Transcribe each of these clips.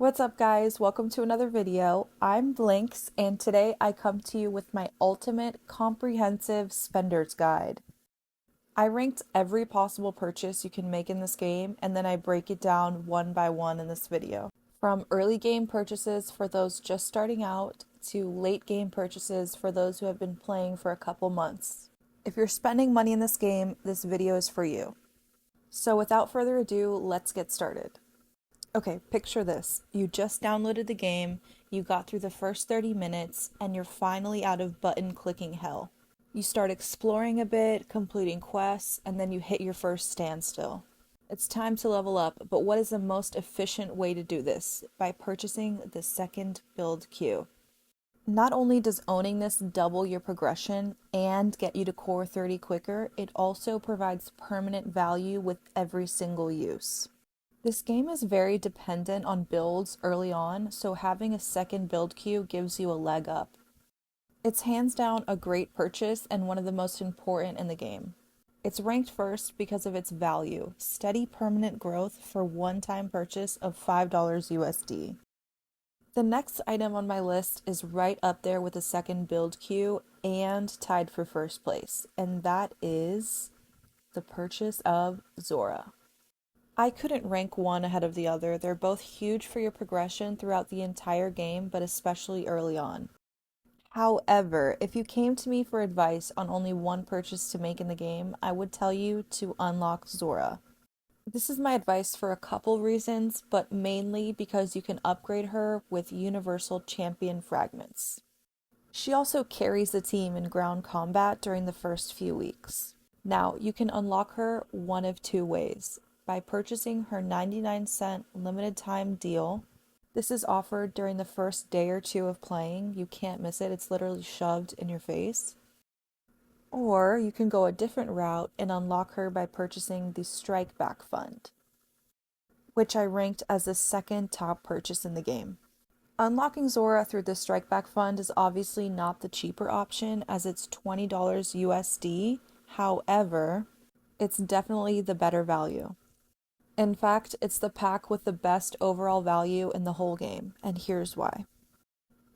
What's up, guys? Welcome to another video. I'm Blinkz, and today I come to you with my ultimate comprehensive spender's guide. I ranked every possible purchase you can make in this game, and then I break it down one by one in this video. From early game purchases for those just starting out, to late game purchases for those who have been playing for a couple months. If you're spending money in this game, this video is for you. So without further ado, let's get started. Okay, picture this. You just downloaded the game, you got through the first 30 minutes, and you're finally out of button clicking hell. You start exploring a bit, completing quests, and then you hit your first standstill. It's time to level up, but what is the most efficient way to do this? By purchasing the second build queue. Not only does owning this double your progression and get you to core 30 quicker, it also provides permanent value with every single use. This game is very dependent on builds early on, so having a second build queue gives you a leg up. It's hands down a great purchase and one of the most important in the game. It's ranked first because of its value, steady permanent growth for one-time purchase of $5 USD. The next item on my list is right up there with the second build queue and tied for first place, and that is the purchase of Zora. I couldn't rank one ahead of the other. They're both huge for your progression throughout the entire game, but especially early on. However, if you came to me for advice on only one purchase to make in the game, I would tell you to unlock Zora. This is my advice for a couple reasons, but mainly because you can upgrade her with universal champion fragments. She also carries the team in ground combat during the first few weeks. Now, you can unlock her one of two ways. By purchasing her 99-cent limited time deal. This is offered during the first day or two of playing. You can't miss it. It's literally shoved in your face. Or you can go a different route and unlock her by purchasing the Strike Back Fund, which I ranked as the second top purchase in the game. Unlocking Zora through the Strike Back Fund is obviously not the cheaper option as it's $20 USD. However, it's definitely the better value. In fact, it's the pack with the best overall value in the whole game, and here's why.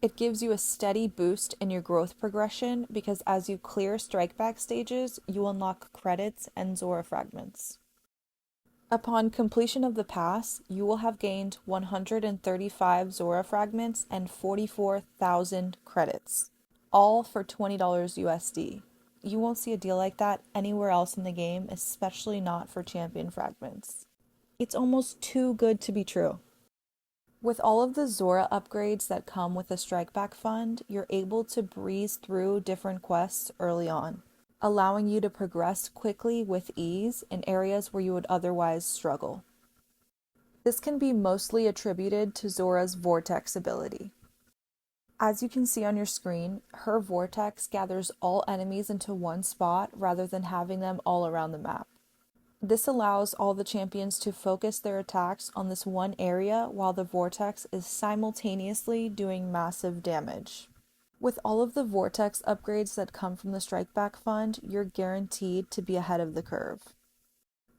It gives you a steady boost in your growth progression because as you clear strikeback stages, you unlock credits and Zora fragments. Upon completion of the pass, you will have gained 135 Zora fragments and 44,000 credits, all for $20 USD. You won't see a deal like that anywhere else in the game, especially not for champion fragments. It's almost too good to be true. With all of the Zora upgrades that come with the Strikeback Fund, you're able to breeze through different quests early on, allowing you to progress quickly with ease in areas where you would otherwise struggle. This can be mostly attributed to Zora's Vortex ability. As you can see on your screen, her Vortex gathers all enemies into one spot rather than having them all around the map. This allows all the champions to focus their attacks on this one area while the Vortex is simultaneously doing massive damage. With all of the Vortex upgrades that come from the Strikeback Fund, you're guaranteed to be ahead of the curve.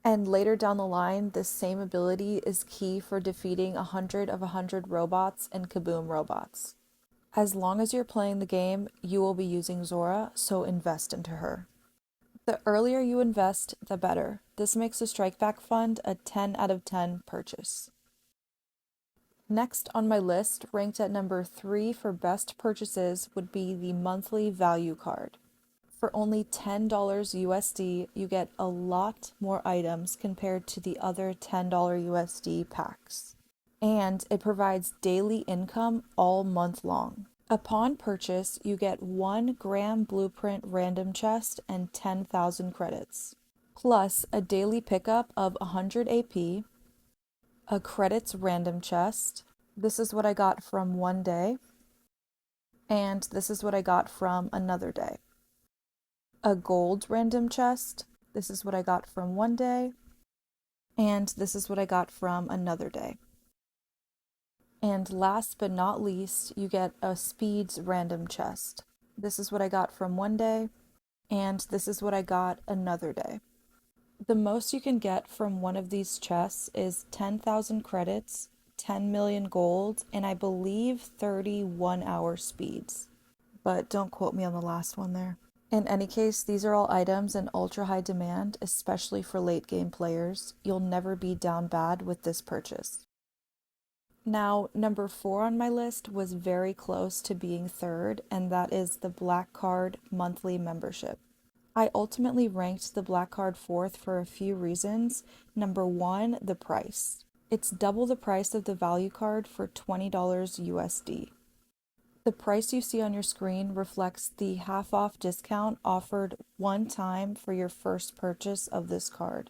And later down the line, this same ability is key for defeating 100 of 100 robots and KABOOM robots. As long as you're playing the game, you will be using Zora, so invest into her. The earlier you invest, the better. This makes the Strikeback Fund a 10 out of 10 purchase. Next on my list, ranked at number 3 for best purchases, would be the monthly value card. For only $10 USD, you get a lot more items compared to the other $10 USD packs. And it provides daily income all month long. Upon purchase, you get 1 gram blueprint random chest and 10,000 credits, plus a daily pickup of 100 AP, a credits random chest. This is what I got from one day, and this is what I got from another day. A gold random chest. This is what I got from one day, and this is what I got from another day. And last but not least, you get a speeds random chest. This is what I got from one day, and this is what I got another day. The most you can get from one of these chests is 10,000 credits, 10 million gold, and I believe 31-hour speeds. But don't quote me on the last one there. In any case, these are all items in ultra high demand, especially for late game players. You'll never be down bad with this purchase. Now, number 4 on my list was very close to being third, and that is the Black Card monthly membership. I ultimately ranked the Black Card fourth for a few reasons. Number 1, the price. It's double the price of the value card for $20 USD. The price you see on your screen reflects the half-off discount offered one time for your first purchase of this card.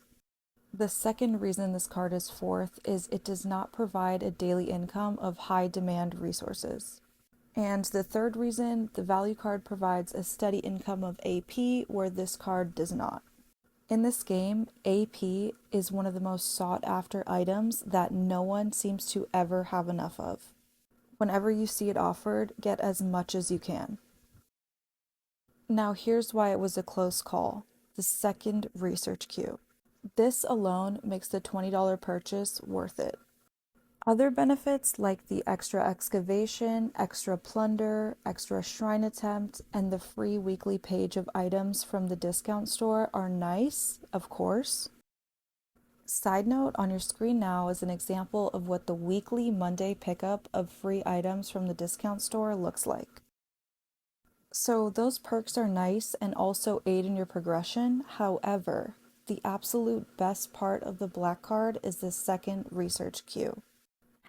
The second reason this card is fourth is it does not provide a daily income of high-demand resources. And the third reason, the value card provides a steady income of AP where this card does not. In this game, AP is one of the most sought-after items that no one seems to ever have enough of. Whenever you see it offered, get as much as you can. Now here's why it was a close call. The second research queue. This alone makes the $20 purchase worth it. Other benefits like the extra excavation, extra plunder, extra shrine attempt, and the free weekly page of items from the discount store are nice, of course. Side note, on your screen now is an example of what the weekly Monday pickup of free items from the discount store looks like. So those perks are nice and also aid in your progression. However, the absolute best part of the Black Card is the second research queue.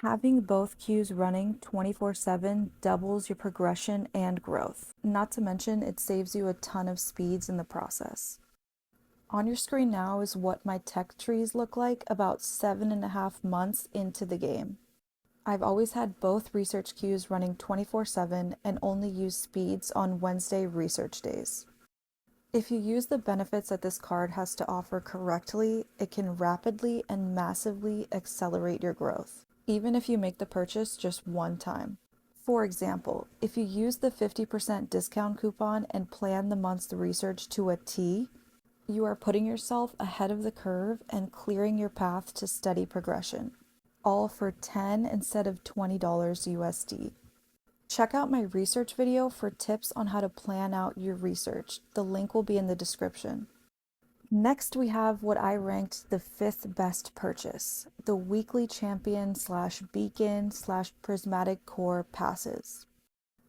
Having both queues running 24/7 doubles your progression and growth. Not to mention, it saves you a ton of speeds in the process. On your screen now is what my tech trees look like about 7.5 months into the game. I've always had both research queues running 24/7 and only use speeds on Wednesday research days. If you use the benefits that this card has to offer correctly, it can rapidly and massively accelerate your growth, even if you make the purchase just one time. For example, if you use the 50% discount coupon and plan the month's research to a T, you are putting yourself ahead of the curve and clearing your path to steady progression, all for $10 instead of $20 USD. Check out my research video for tips on how to plan out your research. The link will be in the description. Next, we have what I ranked the 5th best purchase, the weekly champion / beacon / prismatic core passes.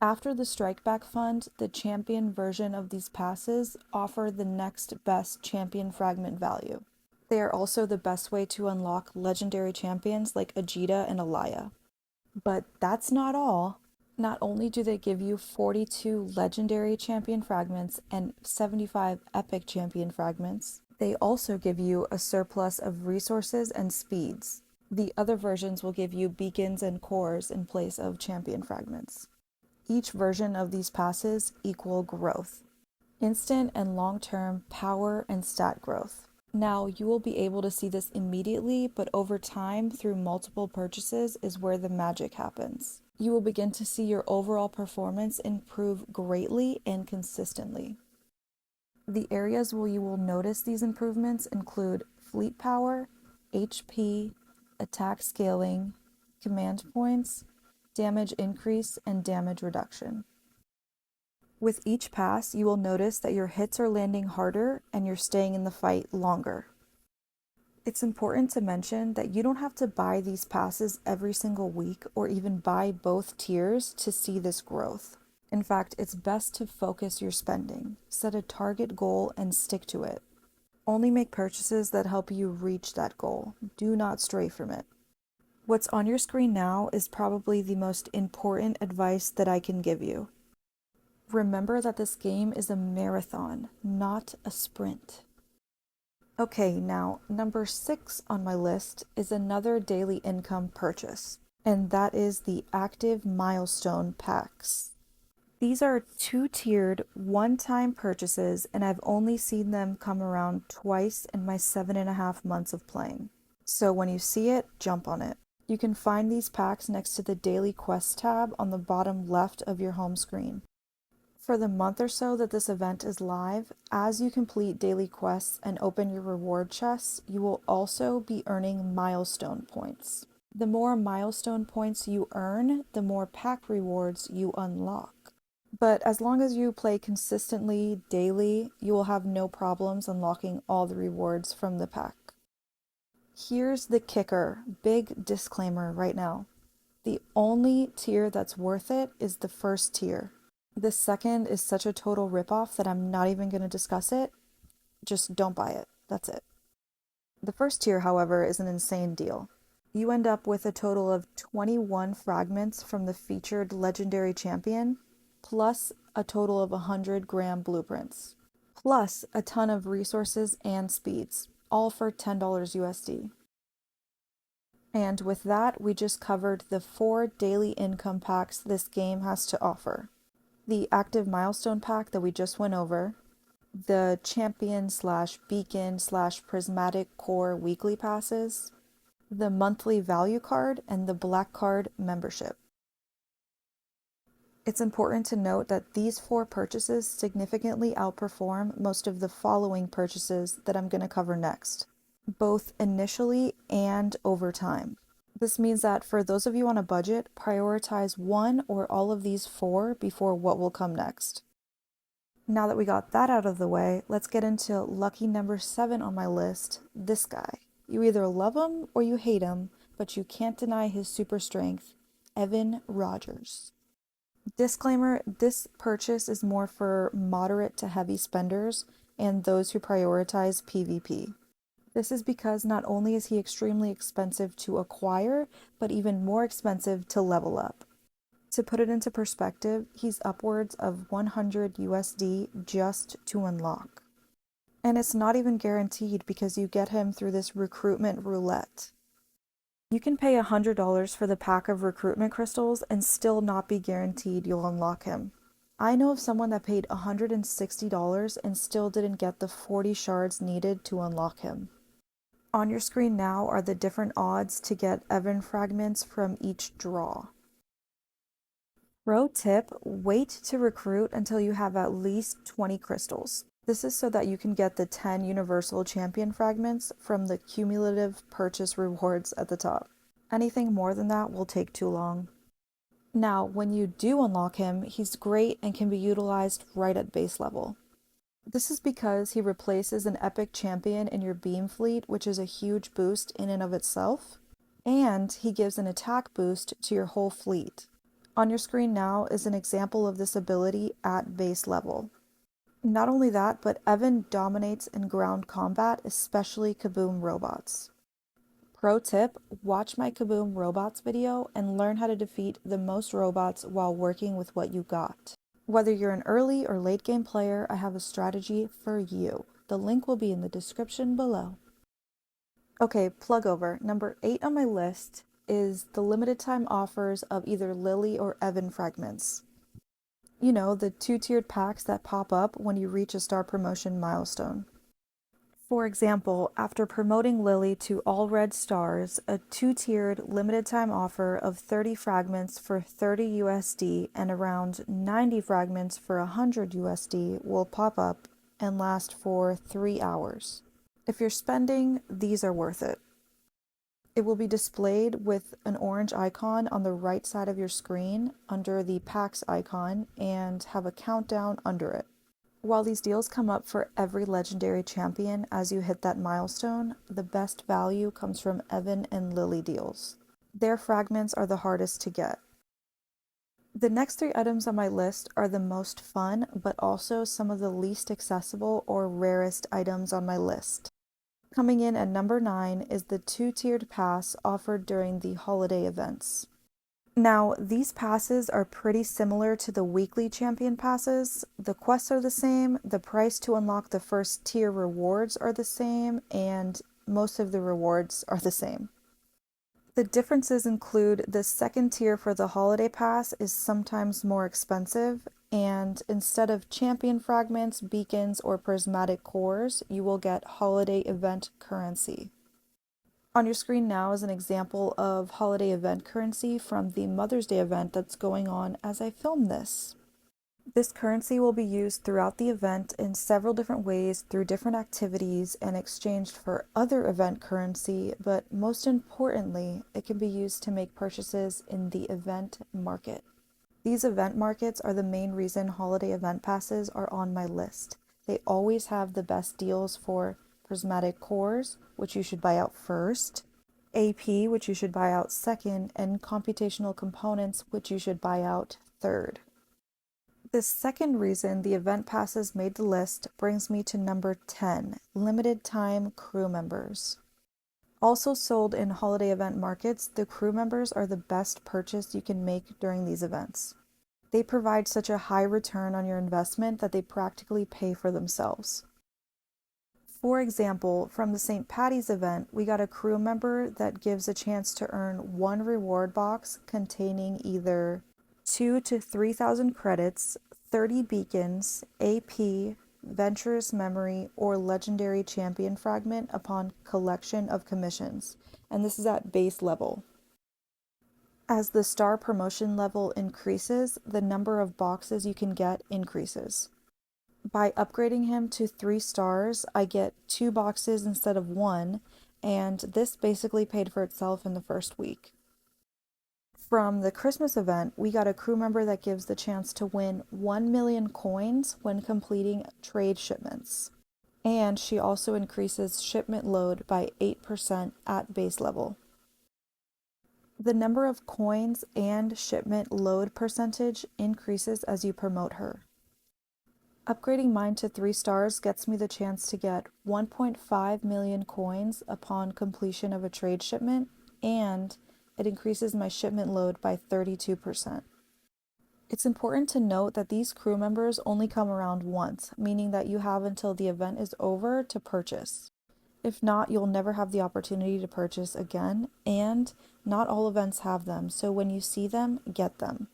After the strikeback fund, the champion version of these passes offer the next best champion fragment value. They are also the best way to unlock legendary champions like Ajita and Alaya. But that's not all. Not only do they give you 42 legendary champion fragments and 75 epic champion fragments, they also give you a surplus of resources and speeds. The other versions will give you beacons and cores in place of champion fragments. Each version of these passes equal growth, instant and long-term power and stat growth. Now, you will be able to see this immediately, but over time, through multiple purchases, is where the magic happens. You will begin to see your overall performance improve greatly and consistently. The areas where you will notice these improvements include fleet power, HP, attack scaling, command points, damage increase, and damage reduction. With each pass, you will notice that your hits are landing harder and you're staying in the fight longer. It's important to mention that you don't have to buy these passes every single week or even buy both tiers to see this growth. In fact, it's best to focus your spending, set a target goal, and stick to it. Only make purchases that help you reach that goal. Do not stray from it. What's on your screen now is probably the most important advice that I can give you. Remember that this game is a marathon, not a sprint. Okay, now number 6 on my list is another daily income purchase, and that is the active milestone packs. These are 2-tiered, one-time purchases, and I've only seen them come around twice in my 7.5 months of playing. So when you see it, jump on it. You can find these packs next to the Daily Quest tab on the bottom left of your home screen. For the month or so that this event is live, as you complete daily quests and open your reward chests, you will also be earning milestone points. The more milestone points you earn, the more pack rewards you unlock. But as long as you play consistently daily, you will have no problems unlocking all the rewards from the pack. Here's the kicker, big disclaimer right now. The only tier that's worth it is the first tier. The second is such a total ripoff that I'm not even going to discuss it. Just don't buy it. That's it. The first tier, however, is an insane deal. You end up with a total of 21 fragments from the featured legendary champion, plus a total of 100-gram blueprints, plus a ton of resources and speeds, all for $10 USD. And with that, we just covered the 4 daily income packs this game has to offer. The active milestone pack that we just went over, the champion/beacon/prismatic core weekly passes, the monthly value card, and the black card membership. It's important to note that these 4 purchases significantly outperform most of the following purchases that I'm going to cover next, both initially and over time. This means that for those of you on a budget, prioritize one or all of these 4 before what will come next. Now that we got that out of the way, let's get into lucky number 7 on my list, this guy. You either love him or you hate him, but you can't deny his super strength, Evan Rogers. Disclaimer, this purchase is more for moderate to heavy spenders and those who prioritize PvP. This is because not only is he extremely expensive to acquire, but even more expensive to level up. To put it into perspective, he's upwards of 100 USD just to unlock. And it's not even guaranteed because you get him through this recruitment roulette. You can pay $100 for the pack of recruitment crystals and still not be guaranteed you'll unlock him. I know of someone that paid $160 and still didn't get the 40 shards needed to unlock him. On your screen now are the different odds to get Evan fragments from each draw. Pro tip, wait to recruit until you have at least 20 crystals. This is so that you can get the 10 universal champion fragments from the cumulative purchase rewards at the top. Anything more than that will take too long. Now, when you do unlock him, he's great and can be utilized right at base level. This is because he replaces an epic champion in your beam fleet, which is a huge boost in and of itself, and he gives an attack boost to your whole fleet. On your screen now is an example of this ability at base level. Not only that, but Evan dominates in ground combat, especially KABOOM robots. Pro tip, watch my KABOOM robots video and learn how to defeat the most robots while working with what you got. Whether you're an early or late game player, I have a strategy for you. The link will be in the description below. Okay, plug over. Number 8 on my list is the limited time offers of either Lily or Evan fragments. You know, the 2-tiered packs that pop up when you reach a star promotion milestone. For example, after promoting Lily to all red stars, a 2-tiered limited time offer of 30 fragments for 30 USD and around 90 fragments for 100 USD will pop up and last for 3 hours. If you're spending, these are worth it. It will be displayed with an orange icon on the right side of your screen under the packs icon and have a countdown under it. While these deals come up for every legendary champion as you hit that milestone, the best value comes from Evan and Lily deals. Their fragments are the hardest to get. The next 3 items on my list are the most fun, but also some of the least accessible or rarest items on my list. Coming in at number 9 is the 2-tiered pass offered during the holiday events. Now, these passes are pretty similar to the weekly champion passes. The quests are the same, the price to unlock the first tier rewards are the same, and most of the rewards are the same. The differences include the second tier for the holiday pass is sometimes more expensive, and instead of champion fragments, beacons, or prismatic cores, you will get holiday event currency. On your screen now is an example of holiday event currency from the Mother's Day event that's going on as I film this. This currency will be used throughout the event in several different ways through different activities and exchanged for other event currency, but most importantly, it can be used to make purchases in the event market. These event markets are the main reason holiday event passes are on my list. They always have the best deals for prismatic cores, which you should buy out first, AP, which you should buy out second, and computational components, which you should buy out third. The second reason the event passes made the list brings me to number 10, limited time crew members. Also sold in holiday event markets, the crew members are the best purchase you can make during these events. They provide such a high return on your investment that they practically pay for themselves. For example, from the St. Patty's event, we got a crew member that gives a chance to earn one reward box containing either 2,000 to 3,000 credits, 30 beacons, AP, Venturous Memory, or Legendary Champion Fragment upon collection of commissions, and this is at base level. As the star promotion level increases, the number of boxes you can get increases. By upgrading him to 3 stars, I get 2 boxes instead of 1, and this basically paid for itself in the first week. From the Christmas event, we got a crew member that gives the chance to win 1 million coins when completing trade shipments. And she also increases shipment load by 8% at base level. The number of coins and shipment load percentage increases as you promote her. Upgrading mine to 3 stars gets me the chance to get 1.5 million coins upon completion of a trade shipment, and it increases my shipment load by 32%. It's important to note that these crew members only come around once, meaning that you have until the event is over to purchase. If not, you'll never have the opportunity to purchase again, and not all events have them, so when you see them, get them.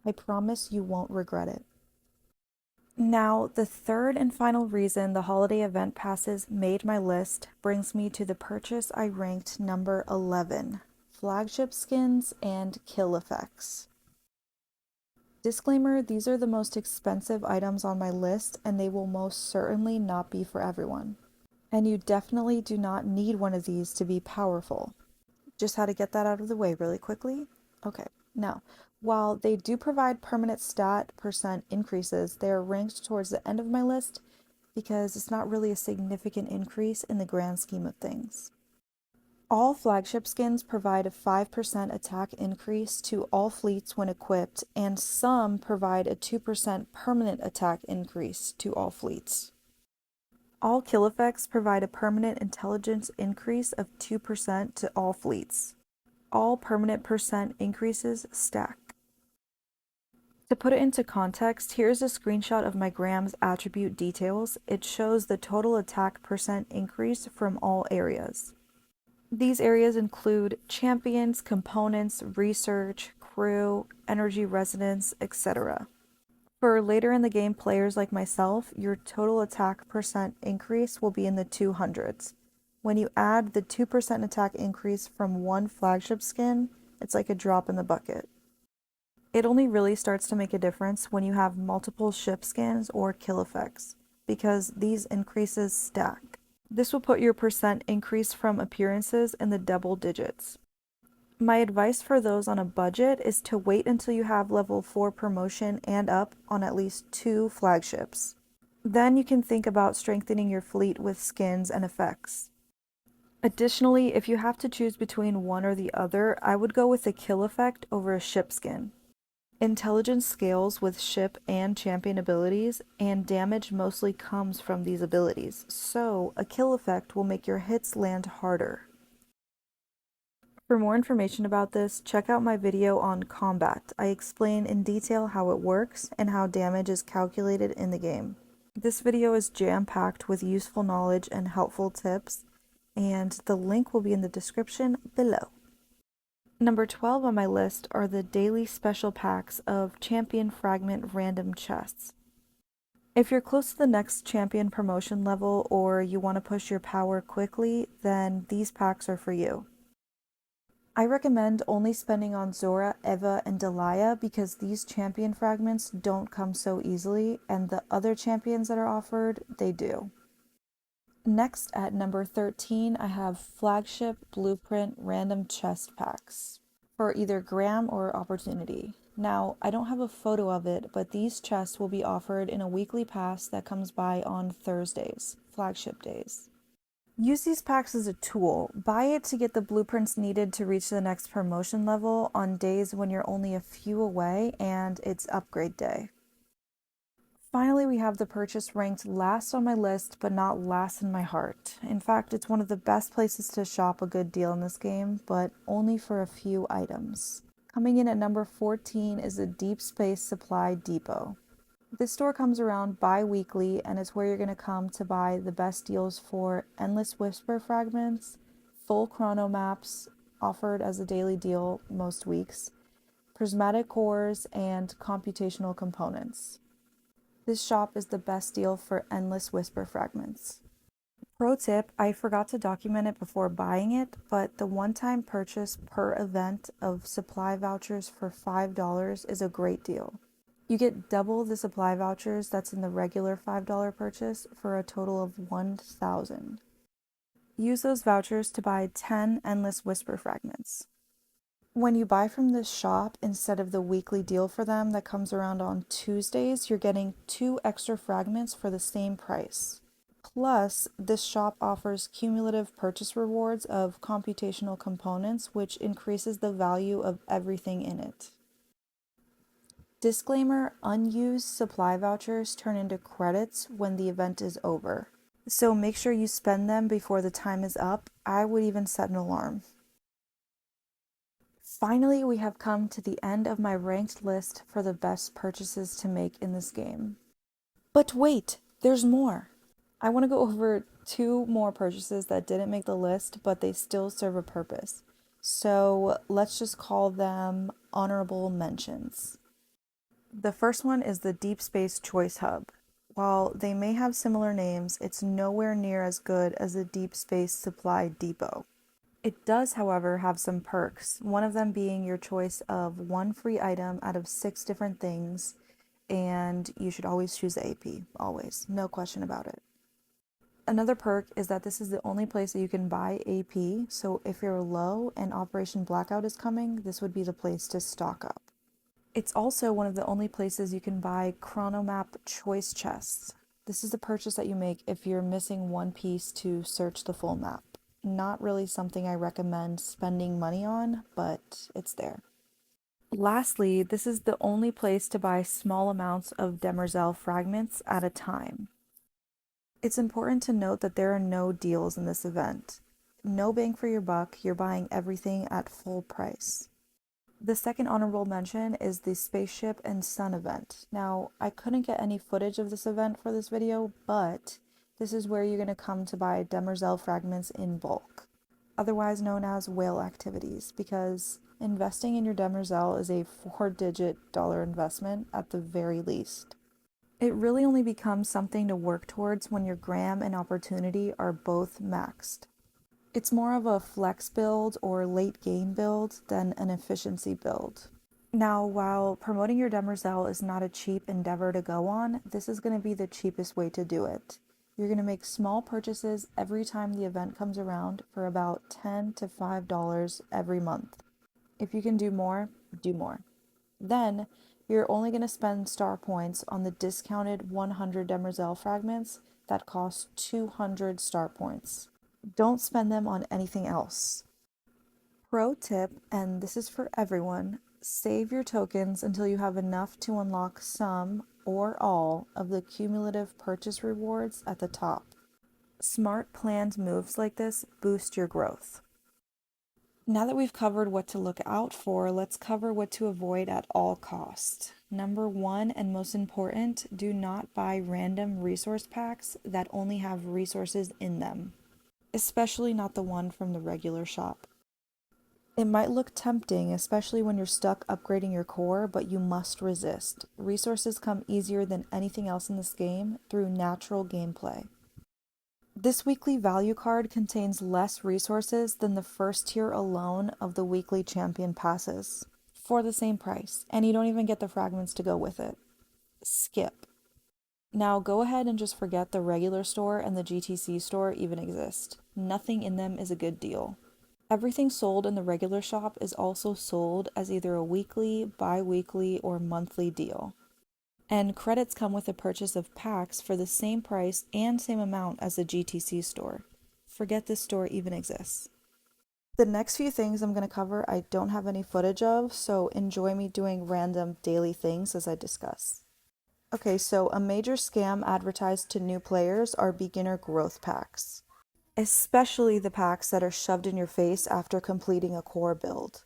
I promise you won't regret it. Now, the third and final reason the holiday event passes made my list brings me to the purchase I ranked number 11, flagship skins and kill effects. Disclaimer, these are the most expensive items on my list, and they will most certainly not be for everyone. And you definitely do not need one of these to be powerful. Just had to get that out of the way really quickly. Okay, now, while they do provide permanent stat percent increases, they are ranked towards the end of my list because it's not really a significant increase in the grand scheme of things. All flagship skins provide a 5% attack increase to all fleets when equipped, and some provide a 2% permanent attack increase to all fleets. All kill effects provide a permanent intelligence increase of 2% to all fleets. All permanent percent increases stack. To put it into context, here's a screenshot of my Gram's attribute details. It shows the total attack percent increase from all areas. These areas include champions, components, research, crew, energy resonance, etc. For later in the game players like myself, your total attack percent increase will be in the 200s. When you add the 2% attack increase from one flagship skin, it's like a drop in the bucket. It only really starts to make a difference when you have multiple ship skins or kill effects, because these increases stack. This will put your percent increase from appearances in the double digits. My advice for those on a budget is to wait until you have level 4 promotion and up on at least 2 flagships. Then you can think about strengthening your fleet with skins and effects. Additionally, if you have to choose between one or the other, I would go with a kill effect over a ship skin. Intelligence scales with ship and champion abilities, and damage mostly comes from these abilities, so a kill effect will make your hits land harder. For more information about this, check out my video on combat. I explain in detail how it works and how damage is calculated in the game. This video is jam-packed with useful knowledge and helpful tips, and the link will be in the description below. Number 12 on my list are the daily special packs of Champion Fragment random chests. If you're close to the next champion promotion level or you want to push your power quickly, then these packs are for you. I recommend only spending on Zora, Eva, and Delia because these champion fragments don't come so easily, and the other champions that are offered, they do. Next, at number 13, I have Flagship Blueprint Random Chest Packs for either Gram or Opportunity. Now, I don't have a photo of it, but these chests will be offered in a weekly pass that comes by on Thursdays, flagship days. Use these packs as a tool. Buy it to get the blueprints needed to reach the next promotion level on days when you're only a few away and it's upgrade day. Finally, we have the purchase ranked last on my list, but not last in my heart. In fact, it's one of the best places to shop a good deal in this game, but only for a few items. Coming in at number 14 is the Deep Space Supply Depot. This store comes around bi-weekly, and it's where you're going to come to buy the best deals for Endless Whisper fragments, full chrono maps, offered as a daily deal most weeks, prismatic cores, and computational components. This shop is the best deal for Endless Whisper fragments. Pro tip, I forgot to document it before buying it, but the one-time purchase per event of supply vouchers for $5 is a great deal. You get double the supply vouchers that's in the regular $5 purchase for a total of $1,000. Use those vouchers to buy 10 Endless Whisper fragments. When you buy from this shop, instead of the weekly deal for them that comes around on Tuesdays, you're getting 2 extra fragments for the same price. Plus, this shop offers cumulative purchase rewards of computational components, which increases the value of everything in it. Disclaimer, unused supply vouchers turn into credits when the event is over. So make sure you spend them before the time is up. I would even set an alarm. Finally, we have come to the end of my ranked list for the best purchases to make in this game. But wait, there's more. I want to go over 2 more purchases that didn't make the list, but they still serve a purpose. So let's just call them honorable mentions. The first one is the Deep Space Choice Hub. While they may have similar names, it's nowhere near as good as the Deep Space Supply Depot. It does, however, have some perks, one of them being your choice of 1 free item out of 6 different things, and you should always choose the AP, always, no question about it. Another perk is that this is the only place that you can buy AP, so if you're low and Operation Blackout is coming, this would be the place to stock up. It's also one of the only places you can buy Chronomap Choice Chests. This is the purchase that you make if you're missing 1 piece to search the full map. Not really something I recommend spending money on, but it's there. Lastly, this is the only place to buy small amounts of Demerzel fragments at a time. It's important to note that there are no deals in this event. No bang for your buck, you're buying everything at full price. The second honorable mention is the Spaceship and Sun event. Now, I couldn't get any footage of this event for this video, but this is where you're going to come to buy Demerzel fragments in bulk, otherwise known as whale activities, because investing in your Demerzel is a 4-digit dollar investment at the very least. It really only becomes something to work towards when your gram and opportunity are both maxed. It's more of a flex build or late game build than an efficiency build. Now, while promoting your Demerzel is not a cheap endeavor to go on, this is going to be the cheapest way to do it. You're going to make small purchases every time the event comes around for about $10 to $5 every month. If you can do more, do more. Then, you're only going to spend star points on the discounted 100 Demerzel fragments that cost 200 star points. Don't spend them on anything else. Pro tip, and this is for everyone, save your tokens until you have enough to unlock some or all of the cumulative purchase rewards at the top. Smart planned moves like this boost your growth. Now that we've covered what to look out for, let's cover what to avoid at all costs. Number 1 and most important, do not buy random resource packs that only have resources in them, especially not the one from the regular shop. It might look tempting, especially when you're stuck upgrading your core, but you must resist. Resources come easier than anything else in this game through natural gameplay. This weekly value card contains less resources than the first tier alone of the weekly champion passes for the same price, and you don't even get the fragments to go with it. Skip. Now go ahead and just forget the regular store and the GTC store even exist. Nothing in them is a good deal. Everything sold in the regular shop is also sold as either a weekly, bi-weekly, or monthly deal. And credits come with the purchase of packs for the same price and same amount as the GTC store. Forget this store even exists. The next few things I'm going to cover I don't have any footage of, so enjoy me doing random daily things as I discuss. Okay, so a major scam advertised to new players are beginner growth packs, especially the packs that are shoved in your face after completing a core build.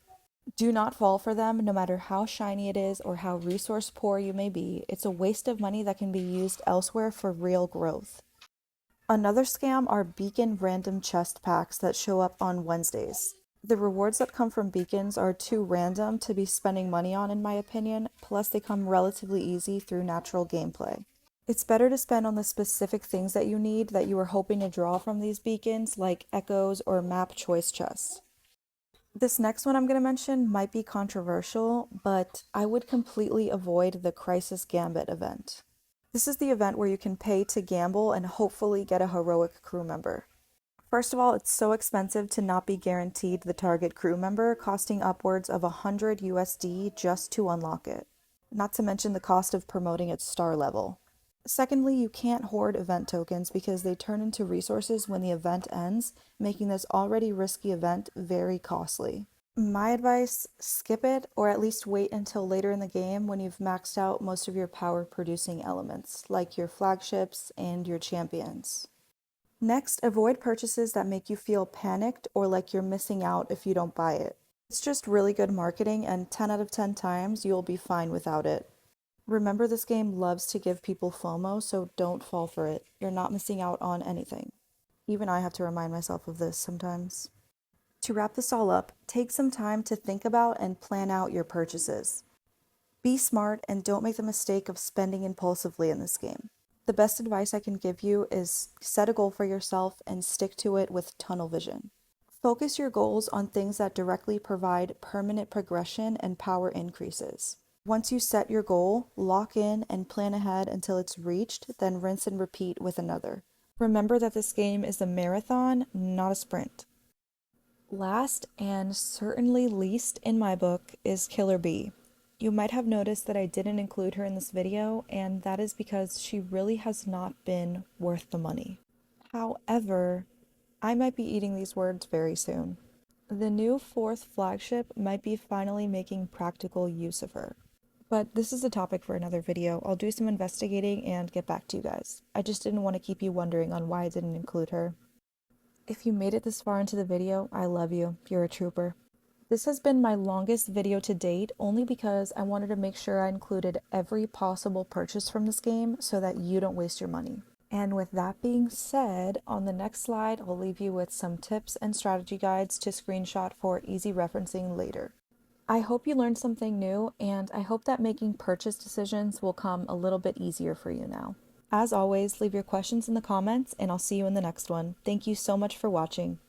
Do not fall for them, no matter how shiny it is or how resource poor you may be. It's a waste of money that can be used elsewhere for real growth. Another scam are beacon random chest packs that show up on Wednesdays. The rewards that come from beacons are too random to be spending money on, in my opinion, plus they come relatively easy through natural gameplay. It's better to spend on the specific things that you need that you are hoping to draw from these beacons, like echoes or map choice chests. This next one I'm going to mention might be controversial, but I would completely avoid the Crisis Gambit event. This is the event where you can pay to gamble and hopefully get a heroic crew member. First of all, it's so expensive to not be guaranteed the target crew member, costing upwards of 100 USD just to unlock it. Not to mention the cost of promoting its star level. Secondly, you can't hoard event tokens because they turn into resources when the event ends, making this already risky event very costly. My advice, skip it, or at least wait until later in the game when you've maxed out most of your power producing elements, like your flagships and your champions. Next, avoid purchases that make you feel panicked or like you're missing out if you don't buy it. It's just really good marketing, and 10 out of 10 times you'll be fine without it. Remember, this game loves to give people FOMO, so don't fall for it. You're not missing out on anything. Even I have to remind myself of this sometimes. To wrap this all up, take some time to think about and plan out your purchases. Be smart and don't make the mistake of spending impulsively in this game. The best advice I can give you is set a goal for yourself and stick to it with tunnel vision. Focus your goals on things that directly provide permanent progression and power increases. Once you set your goal, lock in and plan ahead until it's reached, then rinse and repeat with another. Remember that this game is a marathon, not a sprint. Last and certainly least in my book is Killer Bee. You might have noticed that I didn't include her in this video, and that is because she really has not been worth the money. However, I might be eating these words very soon. The new 4th flagship might be finally making practical use of her. But this is a topic for another video. I'll do some investigating and get back to you guys. I just didn't want to keep you wondering on why I didn't include her. If you made it this far into the video, I love you. You're a trooper. This has been my longest video to date, only because I wanted to make sure I included every possible purchase from this game so that you don't waste your money. And with that being said, on the next slide, I'll leave you with some tips and strategy guides to screenshot for easy referencing later. I hope you learned something new, and I hope that making purchase decisions will come a little bit easier for you now. As always, leave your questions in the comments, and I'll see you in the next one. Thank you so much for watching.